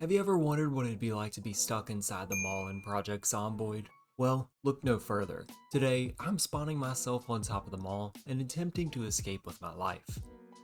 Have you ever wondered what it'd be like to be stuck inside the mall in Project Zomboid? Well, look no further. Today, I'm spawning myself on top of the mall and attempting to escape with my life.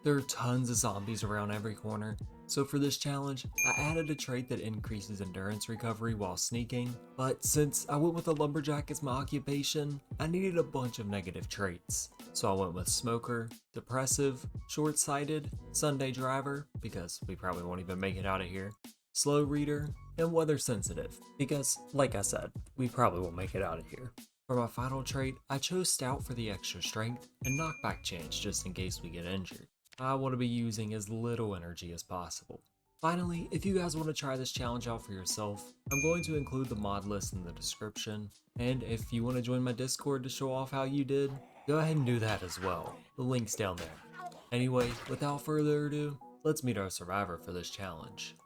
There are tons of zombies around every corner, so for this challenge, I added a trait that increases endurance recovery while sneaking, but since I went with a lumberjack as my occupation, I needed a bunch of negative traits. So I went with smoker, depressive, short-sighted, Sunday driver, because we probably won't even make it out of here, slow reader, and weather sensitive, because, like I said, we probably won't make it out of here. For my final trait, I chose stout for the extra strength and knockback chance just in case we get injured. I want to be using as little energy as possible. Finally, if you guys want to try this challenge out for yourself, I'm going to include the mod list in the description, and if you want to join my Discord to show off how you did, go ahead and do that as well. The link's down there. Anyway, without further ado, let's meet our survivor for this challenge.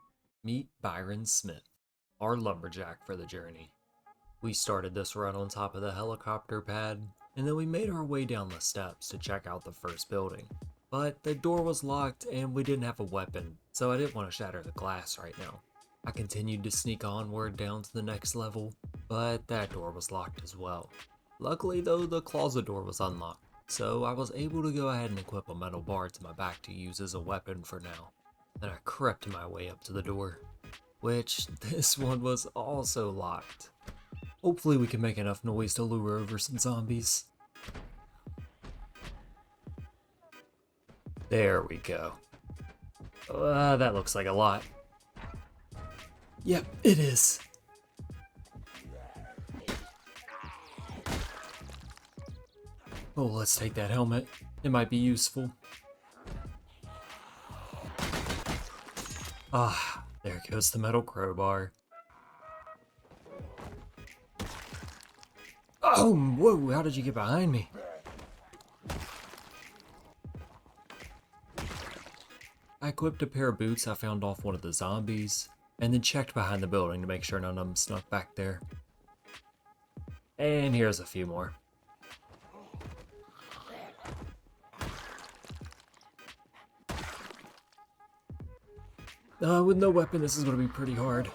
Meet Byron Smith, our lumberjack for the journey. We started this run on top of the helicopter pad, and then we made our way down the steps to check out the first building. But the door was locked and we didn't have a weapon, so I didn't want to shatter the glass right now. I continued to sneak onward down to the next level, but that door was locked as well. Luckily though, the closet door was unlocked, so I was able to go ahead and equip a metal bar to my back to use as a weapon for now. Then I crept my way up to the door, which this one was also locked. Hopefully we can make enough noise to lure over some zombies. There we go. That looks like a lot. Yep, it is. Oh, let's take that helmet. It might be useful. Ah, there goes the metal crowbar. Oh, whoa, how did you get behind me? I equipped a pair of boots I found off one of the zombies, and then checked behind the building to make sure none of them snuck back there. And here's a few more. With no weapon, this is going to be pretty hard.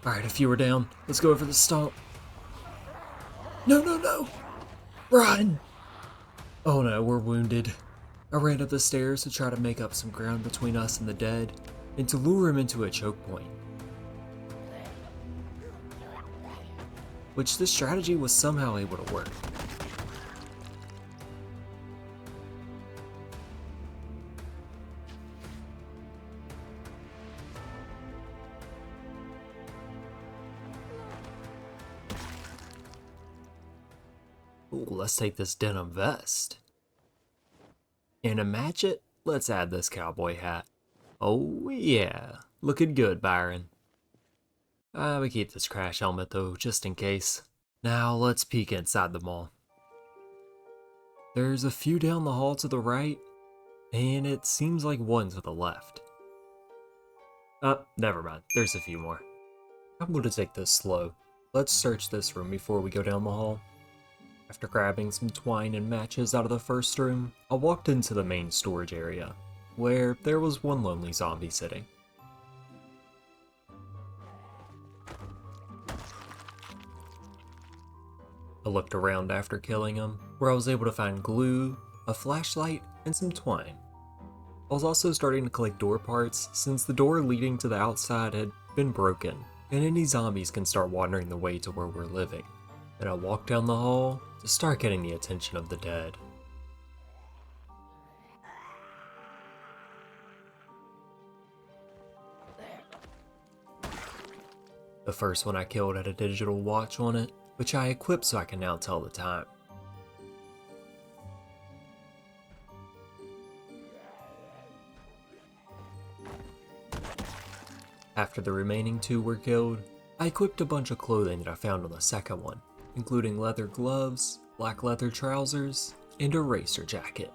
Alright, a few are down. Let's go for the stomp. No, no, no! Run! Oh no, we're wounded. I ran up the stairs to try to make up some ground between us and the dead, and to lure him into a choke point. Which this strategy was somehow able to work. Ooh, let's take this denim vest. And to match it, let's add this cowboy hat. Oh yeah, looking good, Byron. We keep this crash helmet though, just in case. Now let's peek inside the mall. There's a few down the hall to the right, and it seems like one to the left. Never mind, there's a few more. I'm going to take this slow. Let's search this room before we go down the hall. After grabbing some twine and matches out of the first room, I walked into the main storage area, where there was one lonely zombie sitting. I looked around after killing him, where I was able to find glue, a flashlight, and some twine. I was also starting to collect door parts since the door leading to the outside had been broken, and any zombies can start wandering the way to where we're living. Then I walked down the hall to start getting the attention of the dead. The first one I killed had a digital watch on it, which I equipped so I can now tell the time. After the remaining two were killed, I equipped a bunch of clothing that I found on the second one, including leather gloves, black leather trousers, and a racer jacket.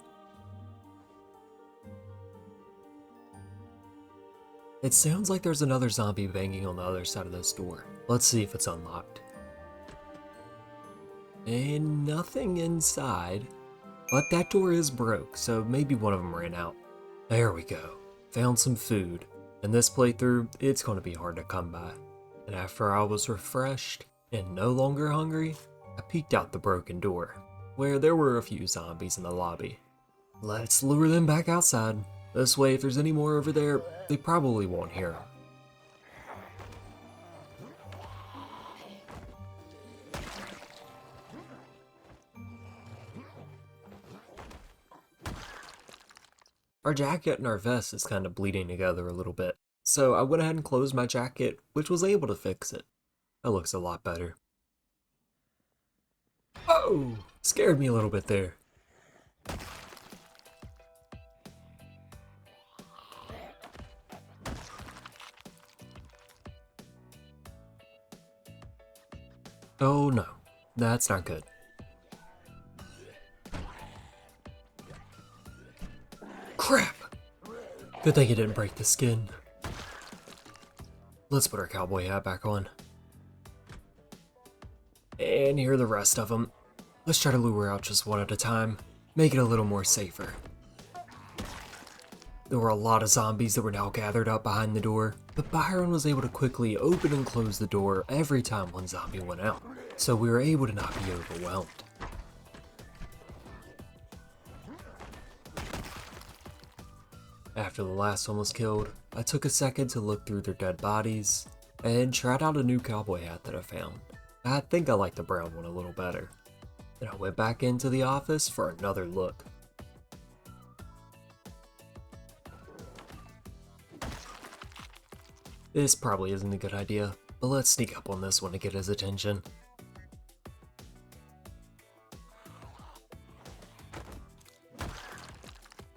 It sounds like there's another zombie banging on the other side of this door. Let's see if it's unlocked. And nothing inside. But that door is broke, so maybe one of them ran out. There we go. Found some food. In this playthrough, it's going to be hard to come by. And after I was refreshed and no longer hungry, I peeked out the broken door, where there were a few zombies in the lobby. Let's lure them back outside. This way, if there's any more over there, they probably won't hear them. Our jacket and our vest is kind of bleeding together a little bit, so I went ahead and closed my jacket, which was able to fix it. That looks a lot better. Oh! Scared me a little bit there. Oh no, that's not good. Crap! Good thing it didn't break the skin. Let's put our cowboy hat back on. And here are the rest of them. Let's try to lure out just one at a time, make it a little more safer. There were a lot of zombies that were now gathered up behind the door, but Byron was able to quickly open and close the door every time one zombie went out, so we were able to not be overwhelmed. After the last one was killed, I took a second to look through their dead bodies and tried out a new cowboy hat that I found. I think I like the brown one a little better. Then I went back into the office for another look. This probably isn't a good idea, but let's sneak up on this one to get his attention.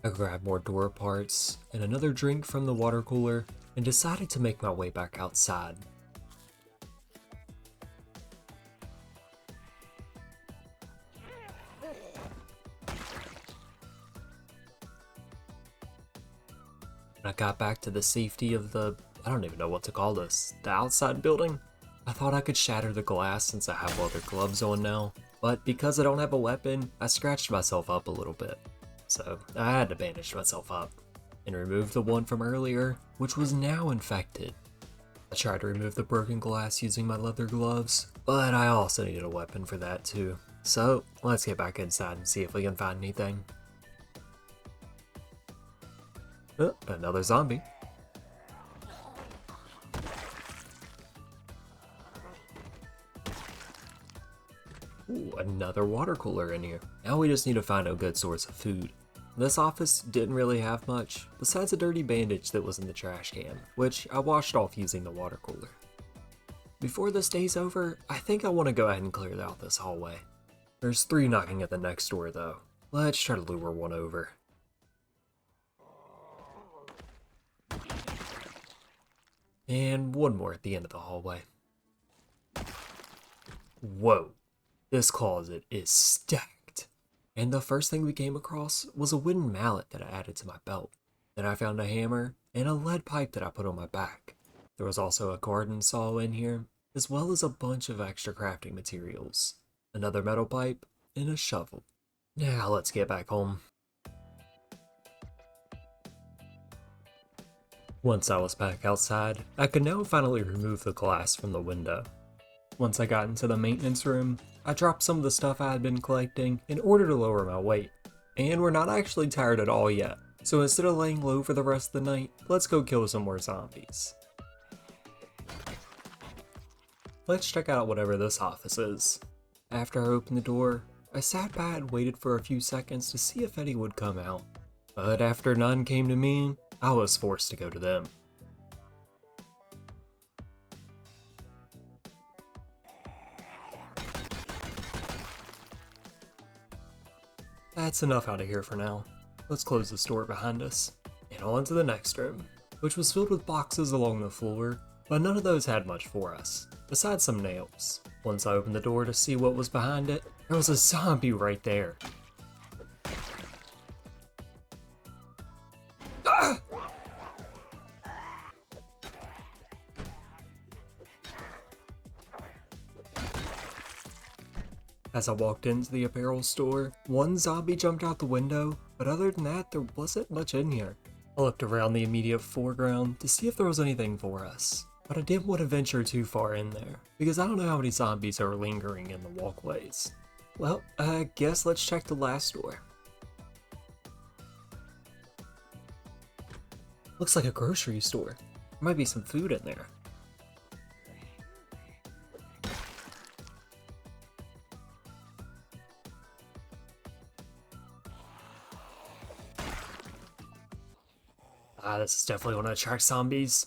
I grabbed more door parts and another drink from the water cooler and decided to make my way back outside. When I got back to the safety of I don't even know what to call this, the outside building, I thought I could shatter the glass since I have leather gloves on now, but because I don't have a weapon, I scratched myself up a little bit. So I had to bandage myself up and remove the one from earlier, which was now infected. I tried to remove the broken glass using my leather gloves, but I also needed a weapon for that too. So let's get back inside and see if we can find anything. Oh, another zombie. Ooh, another water cooler in here. Now we just need to find a good source of food. This office didn't really have much, besides a dirty bandage that was in the trash can, which I washed off using the water cooler. Before this day's over, I think I want to go ahead and clear out this hallway. There's 3 knocking at the next door though. Let's try to lure one over. And one more at the end of the hallway. Whoa, this closet is stacked. And the first thing we came across was a wooden mallet that I added to my belt. Then I found a hammer and a lead pipe that I put on my back. There was also a garden saw in here, as well as a bunch of extra crafting materials, another metal pipe, and a shovel. Now let's get back home. Once I was back outside, I could now finally remove the glass from the window. Once I got into the maintenance room, I dropped some of the stuff I had been collecting in order to lower my weight. And we're not actually tired at all yet, so instead of laying low for the rest of the night, let's go kill some more zombies. Let's check out whatever this office is. After I opened the door, I sat by and waited for a few seconds to see if any would come out. But after none came to me, I was forced to go to them. That's enough out of here for now. Let's close this door behind us, and on to the next room, which was filled with boxes along the floor, but none of those had much for us, besides some nails. Once I opened the door to see what was behind it, there was a zombie right there. Ah! As I walked into the apparel store, one zombie jumped out the window, but other than that, there wasn't much in here. I looked around the immediate foreground to see if there was anything for us, but I didn't want to venture too far in there, because I don't know how many zombies are lingering in the walkways. Well, I guess let's check the last door. Looks like a grocery store. There might be some food in there. This is definitely going to attract zombies.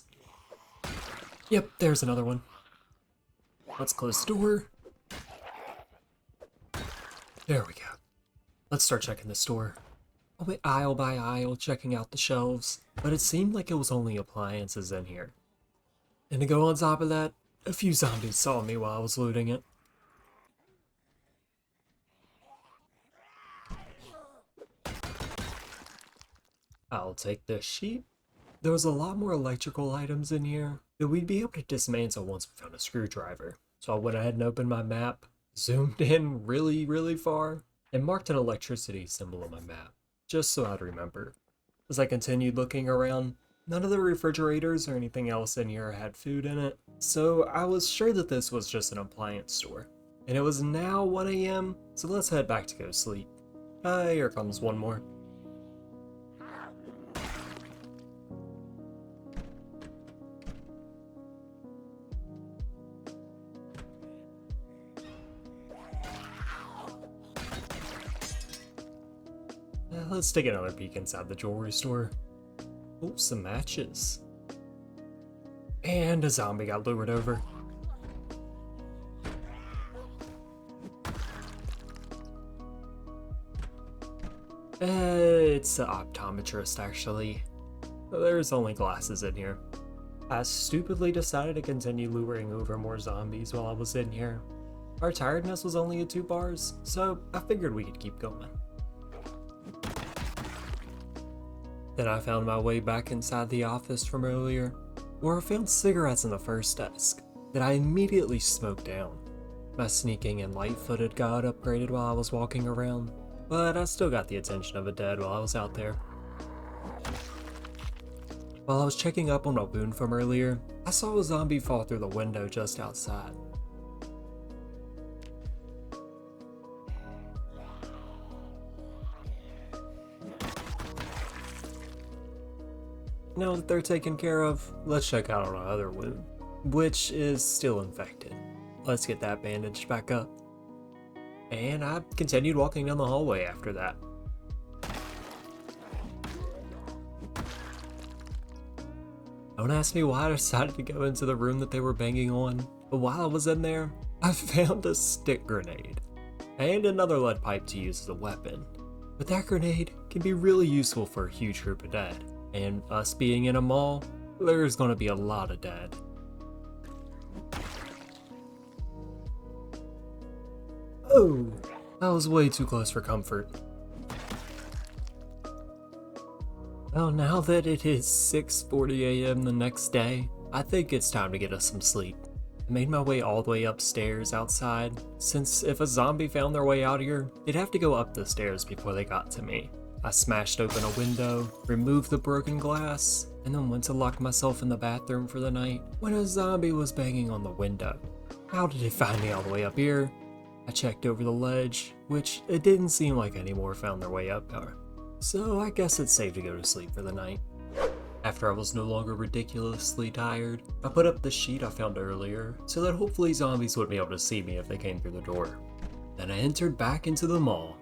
Yep, there's another one. Let's close the door. There we go. Let's start checking the store. I went aisle by aisle checking out the shelves, but it seemed like it was only appliances in here. And to go on top of that, a few zombies saw me while I was looting it. I'll take this sheet. There was a lot more electrical items in here that we'd be able to dismantle once we found a screwdriver. So I went ahead and opened my map, zoomed in really far, and marked an electricity symbol on my map, just so I'd remember. As I continued looking around, none of the refrigerators or anything else in here had food in it, so I was sure that this was just an appliance store. And it was now 1 AM, so let's head back to go sleep. Here comes one more. Let's take another peek inside the jewelry store. Oh, some matches. And a zombie got lured over. It's an optometrist, actually. There's only glasses in here. I stupidly decided to continue luring over more zombies while I was in here. Our tiredness was only at 2 bars, so I figured we could keep going. Then I found my way back inside the office from earlier, where I found cigarettes in the first desk that I immediately smoked down. My sneaking and light-footed got upgraded while I was walking around, but I still got the attention of a dead while I was out there. While I was checking up on my wound from earlier, I saw a zombie fall through the window just outside. Now that they're taken care of, let's check out on our other wound, which is still infected. Let's get that bandaged back up. And I continued walking down the hallway after that. Don't ask me why I decided to go into the room that they were banging on, but while I was in there, I found a stick grenade and another lead pipe to use as a weapon. But that grenade can be really useful for a huge group of dead. And us being in a mall, there's gonna be a lot of dead. Oh, that was way too close for comfort. Well, now that it is 6:40 AM the next day, I think it's time to get us some sleep. I made my way all the way upstairs outside, since if a zombie found their way out here, they'd have to go up the stairs before they got to me. I smashed open a window, removed the broken glass, and then went to lock myself in the bathroom for the night when a zombie was banging on the window. How did it find me all the way up here? I checked over the ledge, which it didn't seem like any more found their way up there. So I guess it's safe to go to sleep for the night. After I was no longer ridiculously tired, I put up the sheet I found earlier so that hopefully zombies wouldn't be able to see me if they came through the door. Then I entered back into the mall.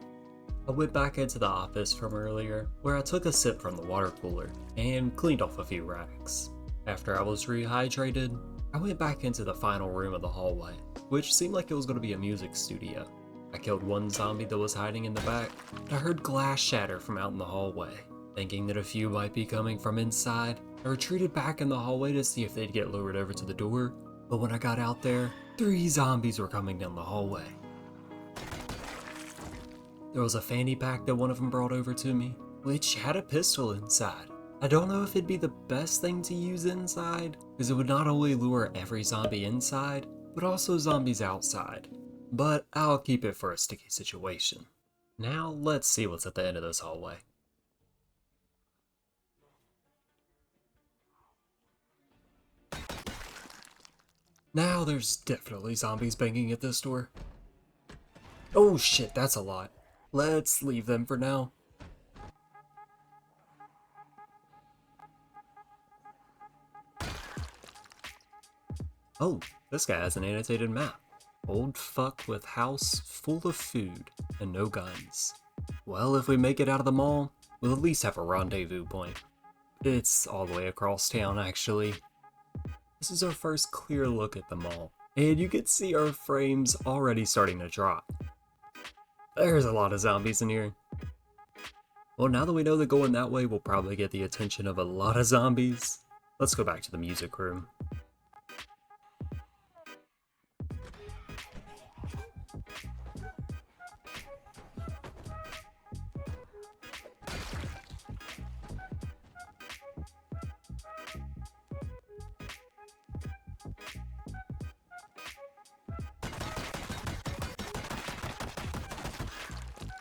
I went back into the office from earlier, where I took a sip from the water cooler and cleaned off a few racks. After I was rehydrated, I went back into the final room of the hallway, which seemed like it was going to be a music studio. I killed one zombie that was hiding in the back, but I heard glass shatter from out in the hallway. Thinking that a few might be coming from inside, I retreated back in the hallway to see if they'd get lured over to the door, but when I got out there, 3 zombies were coming down the hallway. There was a fanny pack that one of them brought over to me, which had a pistol inside. I don't know if it'd be the best thing to use inside, because it would not only lure every zombie inside, but also zombies outside. but I'll keep it for a sticky situation. Now let's see what's at the end of this hallway. Now there's definitely zombies banging at this door. Oh shit, that's a lot. Let's leave them for now. Oh, this guy has an annotated map. Old fuck with house full of food and no guns. Well, if we make it out of the mall, we'll at least have a rendezvous point. It's all the way across town, actually. This is our first clear look at the mall, and you can see our frames already starting to drop. There's a lot of zombies in here. Well, now that we know that going that way will probably get the attention of a lot of zombies, let's go back to the music room.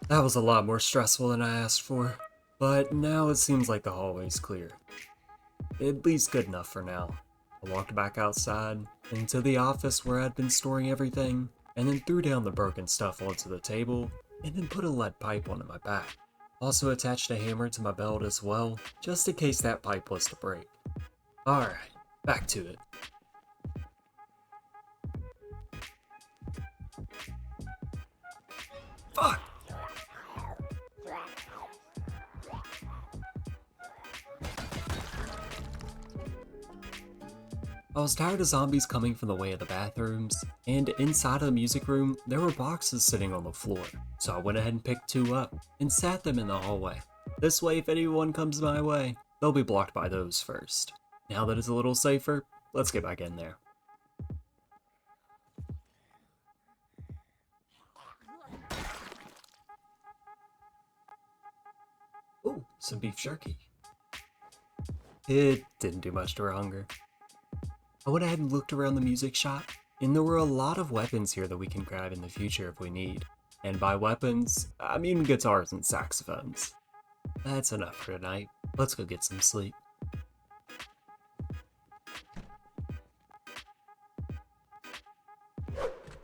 That was a lot more stressful than I asked for, but now it seems like the hallway's clear. At least good enough for now. I walked back outside, into the office where I'd been storing everything, and then threw down the broken stuff onto the table, and then put a lead pipe onto my back. Also attached a hammer to my belt as well, just in case that pipe was to break. Alright, back to it. Fuck! I was tired of zombies coming from the way of the bathrooms, and inside of the music room, there were boxes sitting on the floor, so I went ahead and picked 2 up, and sat them in the hallway. This way, if anyone comes my way, they'll be blocked by those first. Now that it's a little safer, let's get back in there. Ooh, some beef jerky. It didn't do much to our hunger. I went ahead and looked around the music shop, and there were a lot of weapons here that we can grab in the future if we need. And by weapons, I mean guitars and saxophones. That's enough for tonight. Let's go get some sleep.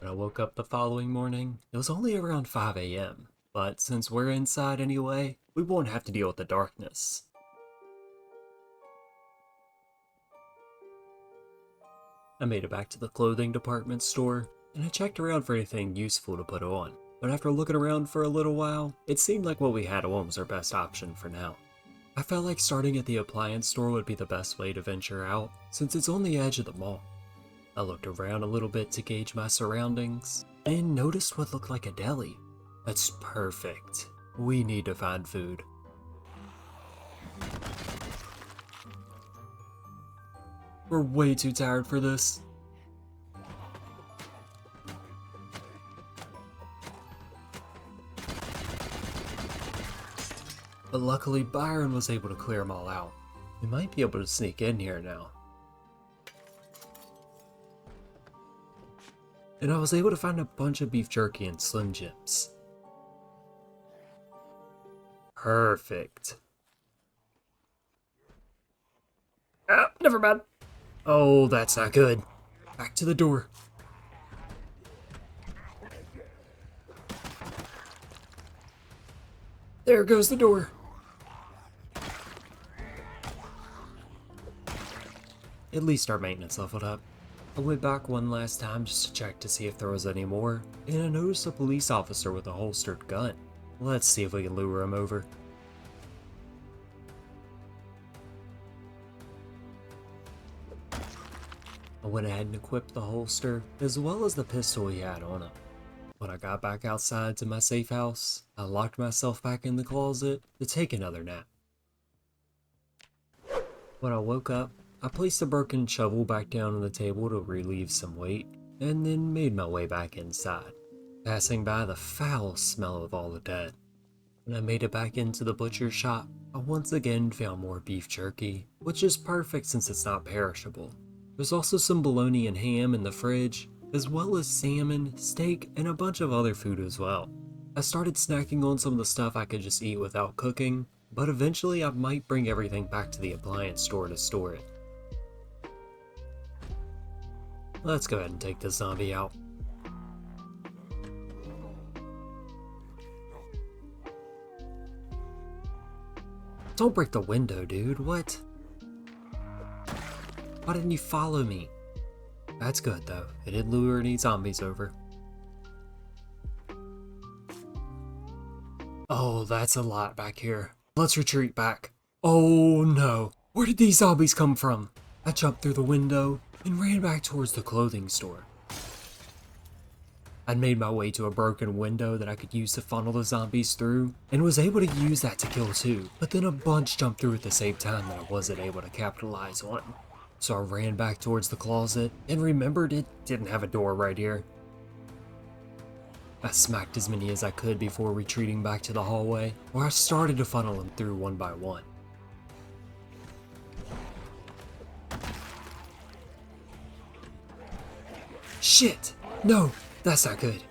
When I woke up the following morning, it was only around 5 a.m., but since we're inside anyway, we won't have to deal with the darkness. I made it back to the clothing department store, and I checked around for anything useful to put on, but after looking around for a little while, it seemed like what we had on was our best option for now. I felt like starting at the appliance store would be the best way to venture out, since it's on the edge of the mall. I looked around a little bit to gauge my surroundings, and noticed what looked like a deli. That's perfect. We need to find food. We're way too tired for this. But luckily Byron was able to clear them all out. We might be able to sneak in here now. And I was able to find a bunch of beef jerky and Slim Jims. Perfect. Ah, never mind. Oh, that's not good. Back to the door. There goes the door. At least our maintenance leveled up. I went back one last time just to check to see if there was any more, and I noticed a police officer with a holstered gun. Let's see if we can lure him over. I went ahead and equipped the holster, as well as the pistol he had on him. When I got back outside to my safe house, I locked myself back in the closet to take another nap. When I woke up, I placed the broken shovel back down on the table to relieve some weight, and then made my way back inside, passing by the foul smell of all the dead. When I made it back into the butcher shop, I once again found more beef jerky, which is perfect since it's not perishable. There's also some bologna and ham in the fridge, as well as salmon, steak, and a bunch of other food as well. I started snacking on some of the stuff I could just eat without cooking, but eventually I might bring everything back to the appliance store to store it. Let's go ahead and take this zombie out. Don't break the window, dude. What? Why didn't you follow me? That's good, though. It didn't lure any zombies over. Oh, that's a lot back here. Let's retreat back. Oh no. Where did these zombies come from? I jumped through the window and ran back towards the clothing store. I'd made my way to a broken window that I could use to funnel the zombies through, and was able to use that to kill two, but then a bunch jumped through at the same time that I wasn't able to capitalize on. So I ran back towards the closet, and remembered it didn't have a door right here. I smacked as many as I could before retreating back to the hallway, where I started to funnel them through one by one. Shit! No! That's not good.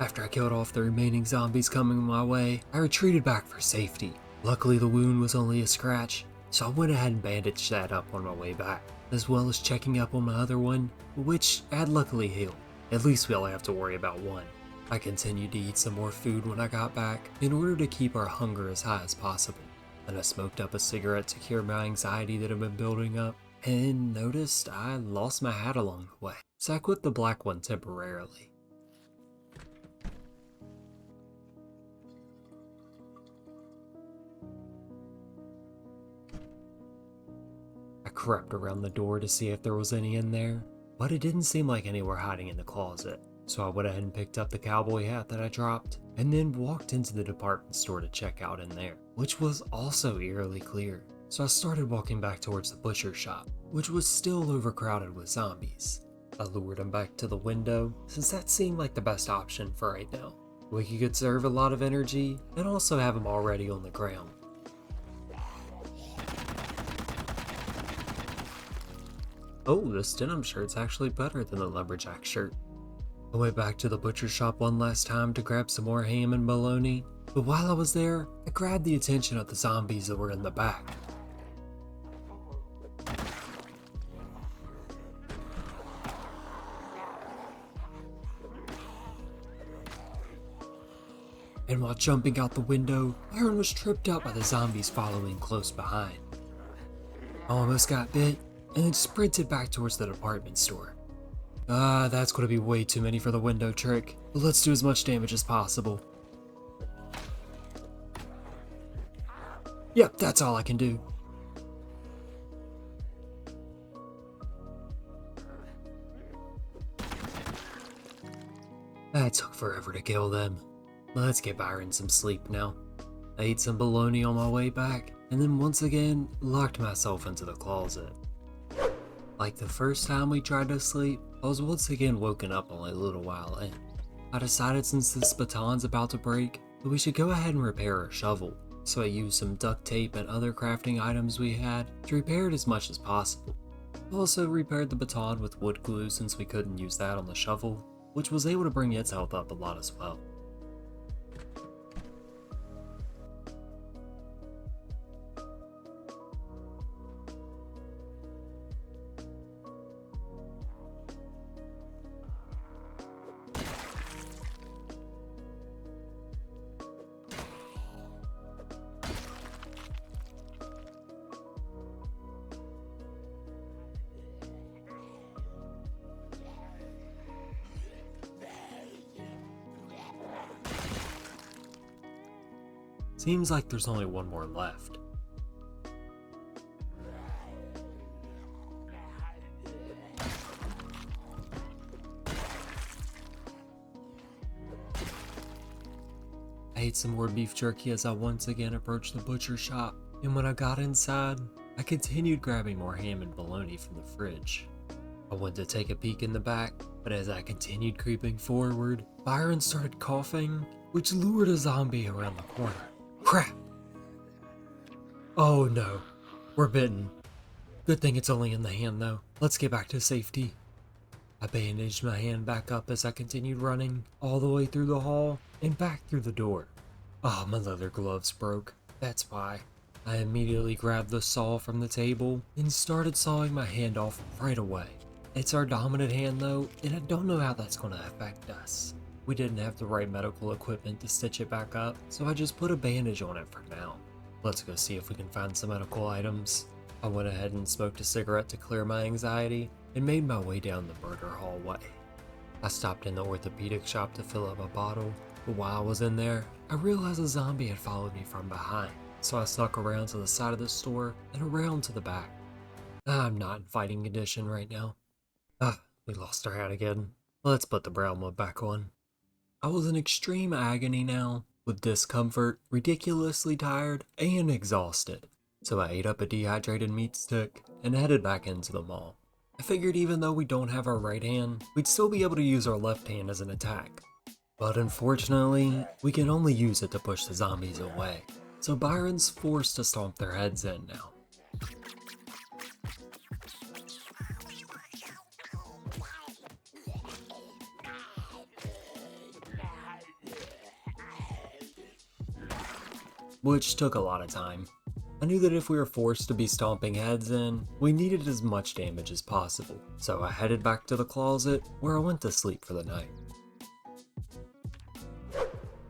After I killed off the remaining zombies coming my way, I retreated back for safety. Luckily the wound was only a scratch, so I went ahead and bandaged that up on my way back, as well as checking up on my other one, which had luckily healed. At least we only have to worry about one. I continued to eat some more food when I got back, in order to keep our hunger as high as possible. And I smoked up a cigarette to cure my anxiety that had been building up, and noticed I lost my hat along the way, so I quit the black one temporarily. I crept around the door to see if there was any in there, but it didn't seem like any were hiding in the closet, so I went ahead and picked up the cowboy hat that I dropped, and then walked into the department store to check out in there, which was also eerily clear. So I started walking back towards the butcher shop, which was still overcrowded with zombies. I lured them back to the window, since that seemed like the best option for right now. We could conserve a lot of energy, and also have them already on the ground. Oh, this denim shirt's actually better than the lumberjack shirt. I went back to the butcher shop one last time to grab some more ham and bologna, but while I was there, I grabbed the attention of the zombies that were in the back. And while jumping out the window, Byron was tripped up by the zombies following close behind. I almost got bit, and then sprinted back towards the department store. That's gonna be way too many for the window trick, but let's do as much damage as possible. Yep, that's all I can do. That took forever to kill them. Let's get Byron some sleep now. I ate some bologna on my way back, and then once again, locked myself into the closet. Like the first time we tried to sleep, I was once again woken up only a little while in. I decided since this baton's about to break, that we should go ahead and repair our shovel. So I used some duct tape and other crafting items we had to repair it as much as possible. I also repaired the baton with wood glue since we couldn't use that on the shovel, which was able to bring its health up a lot as well. Seems like there's only one more left. I ate some more beef jerky as I once again approached the butcher shop, and when I got inside, I continued grabbing more ham and bologna from the fridge. I went to take a peek in the back, but as I continued creeping forward, Byron started coughing, which lured a zombie around the corner. Crap! Oh no, we're bitten. Good thing it's only in the hand though. Let's get back to safety. I bandaged my hand back up as I continued running, all the way through the hall and back through the door. Ah, my leather gloves broke. That's why. I immediately grabbed the saw from the table and started sawing my hand off right away. It's our dominant hand though, and I don't know how that's going to affect us. We didn't have the right medical equipment to stitch it back up, so I just put a bandage on it for now. Let's go see if we can find some medical items. I went ahead and smoked a cigarette to clear my anxiety and made my way down the murder hallway. I stopped in the orthopedic shop to fill up a bottle, but while I was in there, I realized a zombie had followed me from behind, so I snuck around to the side of the store and around to the back. I'm not in fighting condition right now. We lost our hat again. Let's put the brown one back on. I was in extreme agony now, with discomfort, ridiculously tired, and exhausted. So I ate up a dehydrated meat stick and headed back into the mall. I figured even though we don't have our right hand, we'd still be able to use our left hand as an attack. But unfortunately, we can only use it to push the zombies away. So Byron's forced to stomp their heads in now. Which took a lot of time. I knew that if we were forced to be stomping heads in, we needed as much damage as possible, so I headed back to the closet where I went to sleep for the night.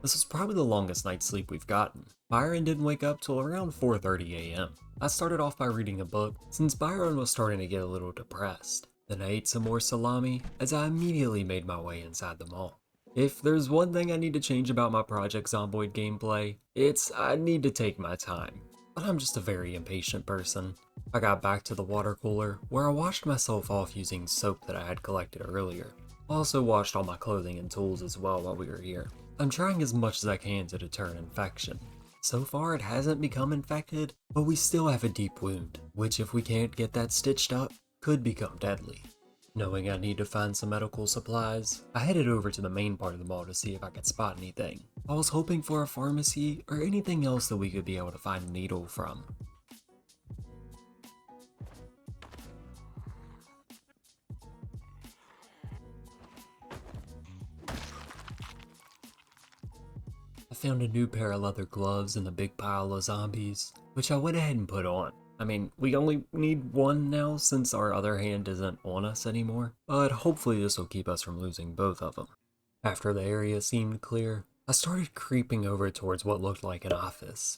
This was probably the longest night's sleep we've gotten. Byron didn't wake up till around 4:30 a.m. I started off by reading a book since Byron was starting to get a little depressed. Then I ate some more salami as I immediately made my way inside the mall. If there's one thing I need to change about my Project Zomboid gameplay, it's I need to take my time. But I'm just a very impatient person. I got back to the water cooler where I washed myself off using soap that I had collected earlier. I also washed all my clothing and tools as well while we were here. I'm trying as much as I can to deter an infection. So far it hasn't become infected, but we still have a deep wound, which if we can't get that stitched up, could become deadly. Knowing I need to find some medical supplies, I headed over to the main part of the mall to see if I could spot anything. I was hoping for a pharmacy or anything else that we could be able to find a needle from. I found a new pair of leather gloves in a big pile of zombies, which I went ahead and put on. I mean, we only need one now since our other hand isn't on us anymore, but hopefully this will keep us from losing both of them. After the area seemed clear, I started creeping over towards what looked like an office.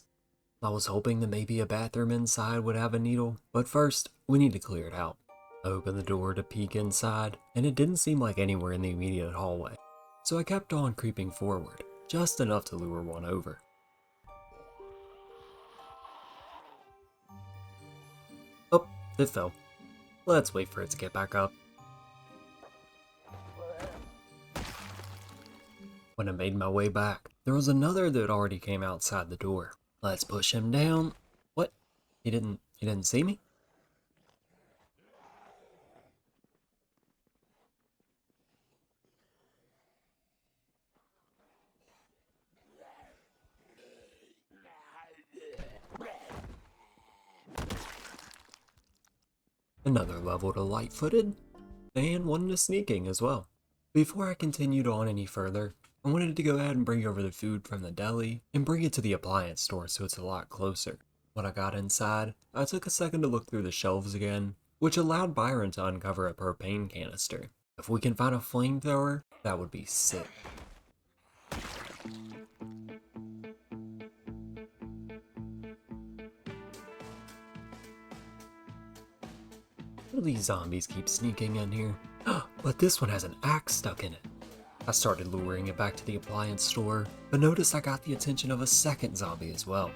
I was hoping that maybe a bathroom inside would have a needle, but first, we need to clear it out. I opened the door to peek inside, and it didn't seem like anywhere in the immediate hallway, so I kept on creeping forward, just enough to lure one over. Oh, it fell. Let's wait for it to get back up. When I made my way back, there was another that already came outside the door. Let's push him down. What? He didn't see me? Another level to light-footed, and one to sneaking as well. Before I continued on any further, I wanted to go ahead and bring over the food from the deli and bring it to the appliance store so it's a lot closer. When I got inside, I took a second to look through the shelves again, which allowed Byron to uncover a propane canister. If we can find a flamethrower, that would be sick. These zombies keep sneaking in here. But this one has an axe stuck in it. I started luring it back to the appliance store, but noticed I got the attention of a second zombie as well.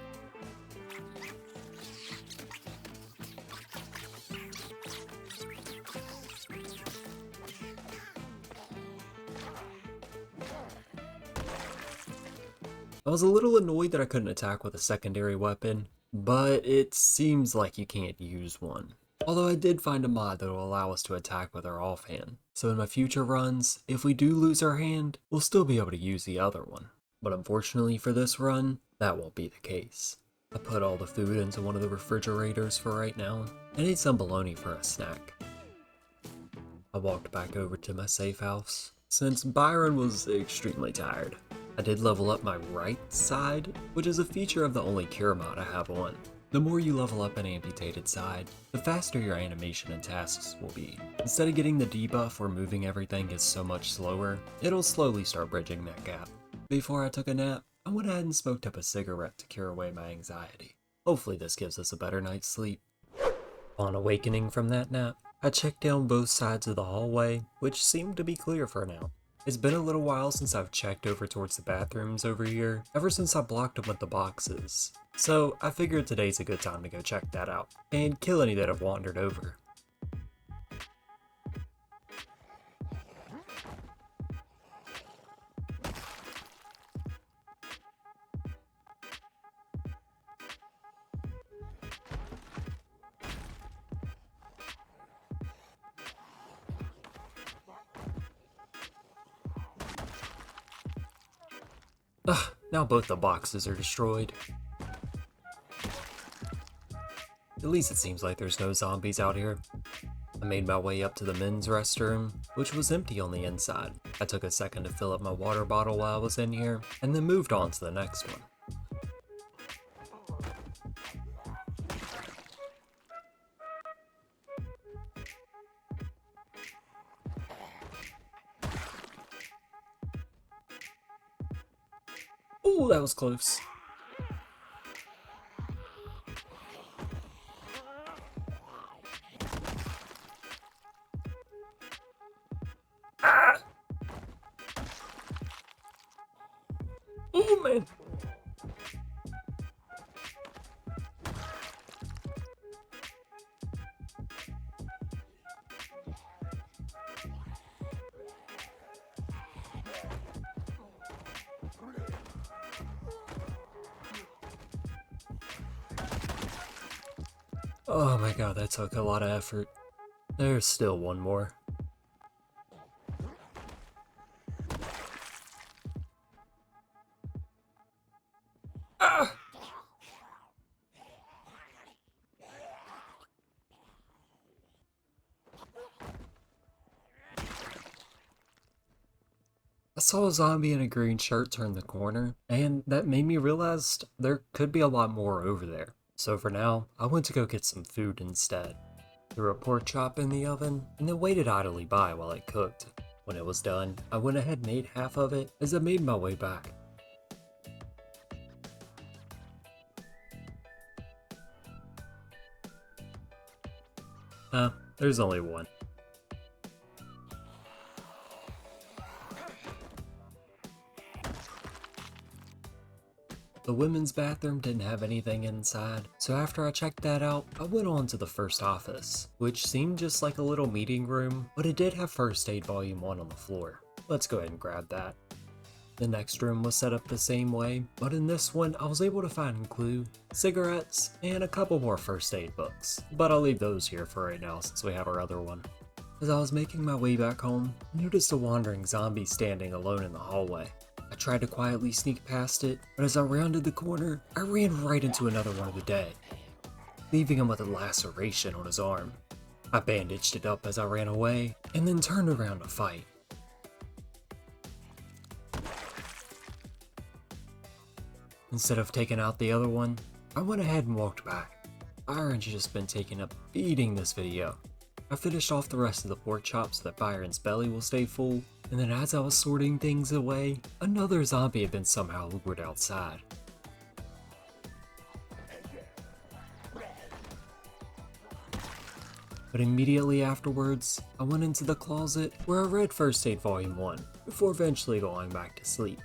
I was a little annoyed that I couldn't attack with a secondary weapon, but it seems like you can't use one. Although I did find a mod that will allow us to attack with our offhand, so in my future runs, if we do lose our hand, we'll still be able to use the other one. But unfortunately for this run, that won't be the case. I put all the food into one of the refrigerators for right now, and ate some bologna for a snack. I walked back over to my safe house, since Byron was extremely tired. I did level up my right side, which is a feature of the only cure mod I have on. The more you level up an amputated side, the faster your animation and tasks will be. Instead of getting the debuff where moving everything is so much slower, it'll slowly start bridging that gap. Before I took a nap, I went ahead and smoked up a cigarette to cure away my anxiety. Hopefully this gives us a better night's sleep. On awakening from that nap, I checked down both sides of the hallway, which seemed to be clear for now. It's been a little while since I've checked over towards the bathrooms over here, ever since I blocked them with the boxes. So I figured today's a good time to go check that out, and kill any that have wandered over. Ugh, now both the boxes are destroyed. At least it seems like there's no zombies out here. I made my way up to the men's restroom, which was empty on the inside. I took a second to fill up my water bottle while I was in here, and then moved on to the next one. Ooh, that was close. Ah! Oh man! Oh my god, that took a lot of effort. There's still one more. Ah! I saw a zombie in a green shirt turn the corner, and that made me realize there could be a lot more over there. So for now, I went to go get some food instead. Threw a pork chop in the oven, and then waited idly by while it cooked. When it was done, I went ahead and ate half of it as I made my way back. There's only one. The women's bathroom didn't have anything inside, so after I checked that out, I went on to the first office, which seemed just like a little meeting room, but it did have First Aid Volume 1 on the floor. Let's go ahead and grab that. The next room was set up the same way, but in this one I was able to find glue, cigarettes, and a couple more first aid books, but I'll leave those here for right now since we have our other one. As I was making my way back home, I noticed a wandering zombie standing alone in the hallway. I tried to quietly sneak past it, but as I rounded the corner, I ran right into another one of the dead, leaving him with a laceration on his arm. I bandaged it up as I ran away, and then turned around to fight. Instead of taking out the other one, I went ahead and walked back. Byron's just been taking a beating this video. I finished off the rest of the pork chop so that Byron's belly will stay full, and then as I was sorting things away, another zombie had been somehow lured outside. But immediately afterwards, I went into the closet where I read First Aid Volume 1, before eventually going back to sleep.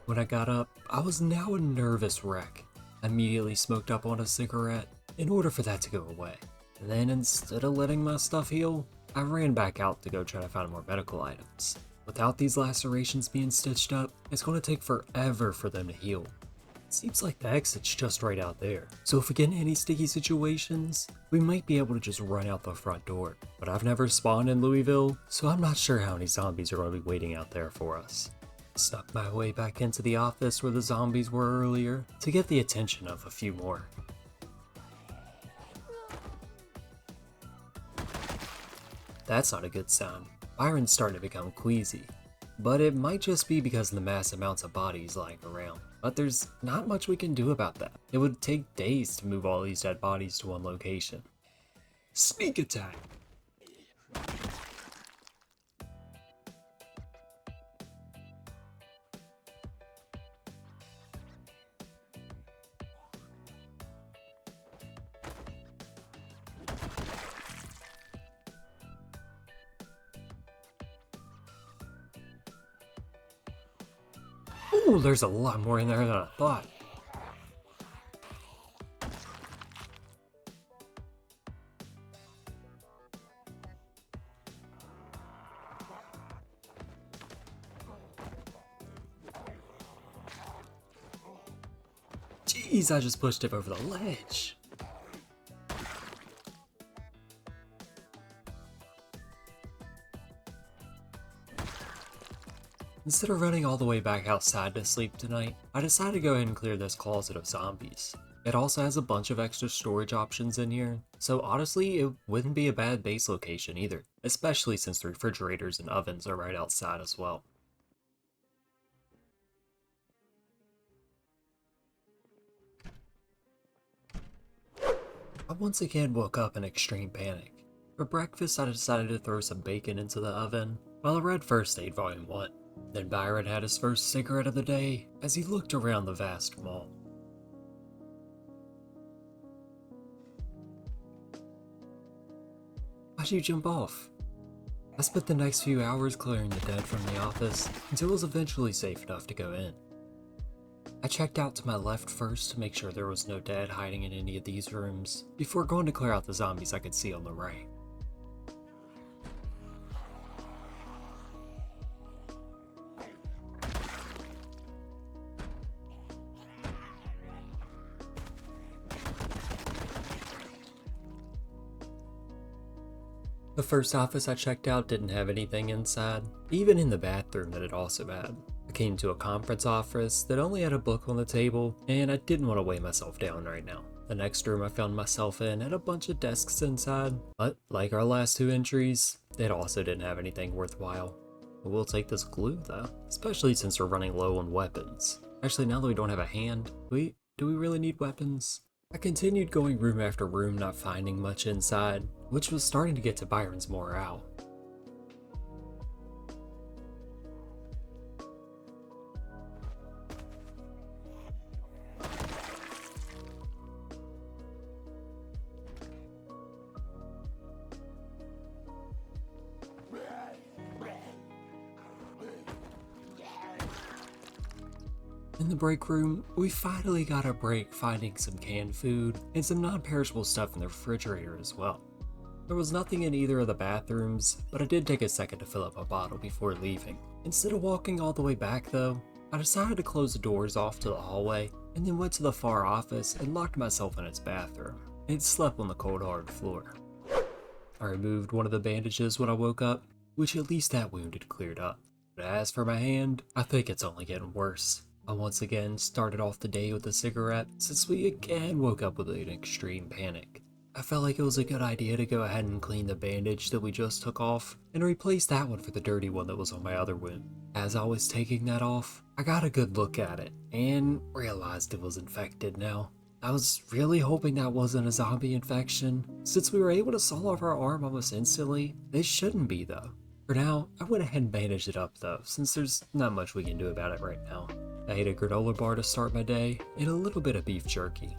When I got up, I was now a nervous wreck. I immediately smoked up on a cigarette in order for that to go away. And then instead of letting my stuff heal, I ran back out to go try to find more medical items. Without these lacerations being stitched up, it's going to take forever for them to heal. It seems like the exit's just right out there. So if we get in any sticky situations, we might be able to just run out the front door. But I've never spawned in Louisville, so I'm not sure how many zombies are going to be waiting out there for us. Snuck my way back into the office where the zombies were earlier to get the attention of a few more. That's not a good sign. Byron's starting to become queasy. But it might just be because of the mass amounts of bodies lying around. But there's not much we can do about that. It would take days to move all these dead bodies to one location. Sneak attack! Ooh, there's a lot more in there than I thought. Jeez, I just pushed him over the ledge. Instead of running all the way back outside to sleep tonight, I decided to go ahead and clear this closet of zombies. It also has a bunch of extra storage options in here, so honestly it wouldn't be a bad base location either, especially since the refrigerators and ovens are right outside as well. I once again woke up in extreme panic. For breakfast I decided to throw some bacon into the oven, while I read First Aid Volume 1. Then Byron had his first cigarette of the day as he looked around the vast mall. Why'd you jump off? I spent the next few hours clearing the dead from the office until it was eventually safe enough to go in. I checked out to my left first to make sure there was no dead hiding in any of these rooms, before going to clear out the zombies I could see on the right. The first office I checked out didn't have anything inside, even in the bathroom that it also had. I came to a conference office that only had a book on the table, and I didn't want to weigh myself down right now. The next room I found myself in had a bunch of desks inside, but like our last two entries, it also didn't have anything worthwhile. We'll take this glue though, especially since we're running low on weapons. Actually, now that we don't have a hand, do we really need weapons? I continued going room after room, not finding much inside, which was starting to get to Byron's morale. In the break room, we finally got a break finding some canned food and some non-perishable stuff in the refrigerator as well. There was nothing in either of the bathrooms, but I did take a second to fill up a bottle before leaving. Instead of walking all the way back though, I decided to close the doors off to the hallway and then went to the far office and locked myself in its bathroom. It slept on the cold hard floor. I removed one of the bandages when I woke up, which at least that wound had cleared up. But as for my hand, I think it's only getting worse. I once again started off the day with a cigarette since we again woke up with an extreme panic. I felt like it was a good idea to go ahead and clean the bandage that we just took off and replace that one for the dirty one that was on my other wound. As I was taking that off, I got a good look at it and realized it was infected now. I was really hoping that wasn't a zombie infection. Since we were able to saw off our arm almost instantly, it shouldn't be though. For now, I went ahead and bandaged it up though, since there's not much we can do about it right now. I ate a granola bar to start my day, and a little bit of beef jerky.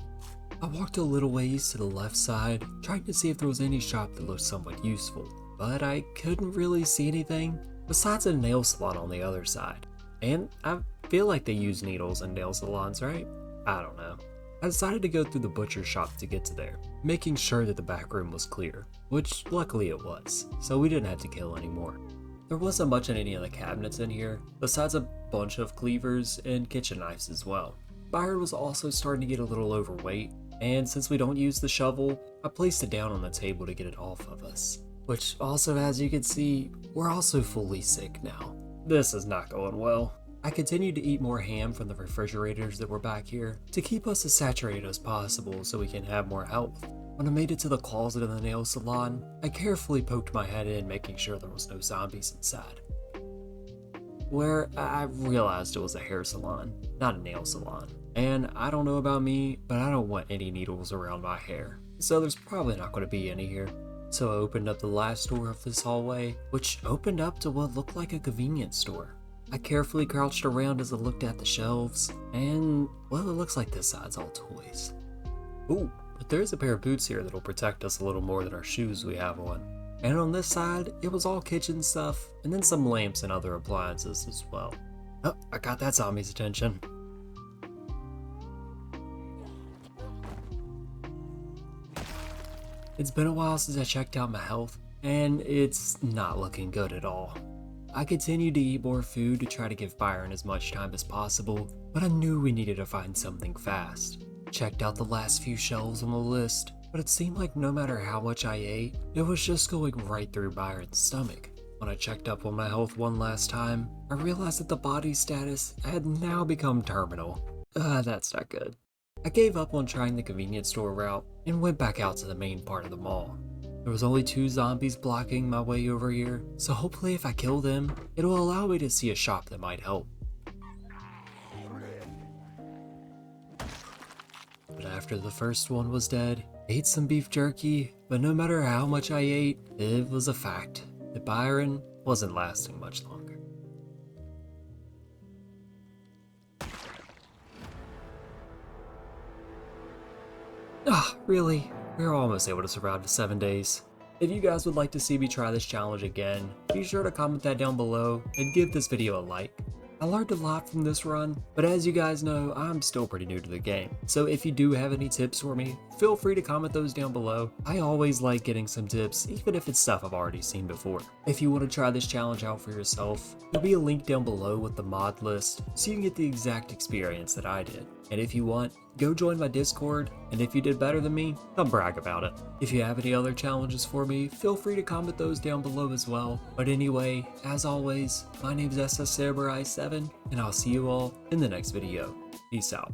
I walked a little ways to the left side, trying to see if there was any shop that looked somewhat useful, but I couldn't really see anything, besides a nail salon on the other side. And I feel like they use needles in nail salons, right? I don't know. I decided to go through the butcher shop to get to there, making sure that the back room was clear, which luckily it was, so we didn't have to kill anymore. There wasn't much in any of the cabinets in here, besides a bunch of cleavers and kitchen knives as well. Byron was also starting to get a little overweight, and since we don't use the shovel, I placed it down on the table to get it off of us. Which also, as you can see, we're also fully sick now. This is not going well. I continued to eat more ham from the refrigerators that were back here to keep us as saturated as possible so we can have more health. When I made it to the closet in the nail salon, I carefully poked my head in, making sure there was no zombies inside. Where I realized it was a hair salon, not a nail salon. And I don't know about me, but I don't want any needles around my hair, so there's probably not going to be any here. So I opened up the last door of this hallway, which opened up to what looked like a convenience store. I carefully crouched around as I looked at the shelves, and, well, it looks like this side's all toys. Ooh, but there's a pair of boots here that'll protect us a little more than our shoes we have on. And on this side, it was all kitchen stuff, and then some lamps and other appliances as well. Oh, I got that zombie's attention. It's been a while since I checked out my health, and it's not looking good at all. I continued to eat more food to try to give Byron as much time as possible, but I knew we needed to find something fast. Checked out the last few shelves on the list, but it seemed like no matter how much I ate, it was just going right through Byron's stomach. When I checked up on my health one last time, I realized that the body status had now become terminal. That's not good. I gave up on trying the convenience store route and went back out to the main part of the mall. There was only 2 zombies blocking my way over here, so hopefully if I kill them, it'll allow me to see a shop that might help. But after the first one was dead, I ate some beef jerky, but no matter how much I ate, it was a fact that Byron wasn't lasting much longer. Really? We're almost able to survive to 7 days. If you guys would like to see me try this challenge again, be sure to comment that down below and give this video a like. I learned a lot from this run, but as you guys know, I'm still pretty new to the game. So if you do have any tips for me, feel free to comment those down below. I always like getting some tips, even if it's stuff I've already seen before. If you want to try this challenge out for yourself, there'll be a link down below with the mod list, so you can get the exact experience that I did. And if you want, go join my Discord, and if you did better than me, come brag about it. If you have any other challenges for me, feel free to comment those down below as well. But anyway, as always, my name's ASUS and I'll see you all in the next video. Peace out.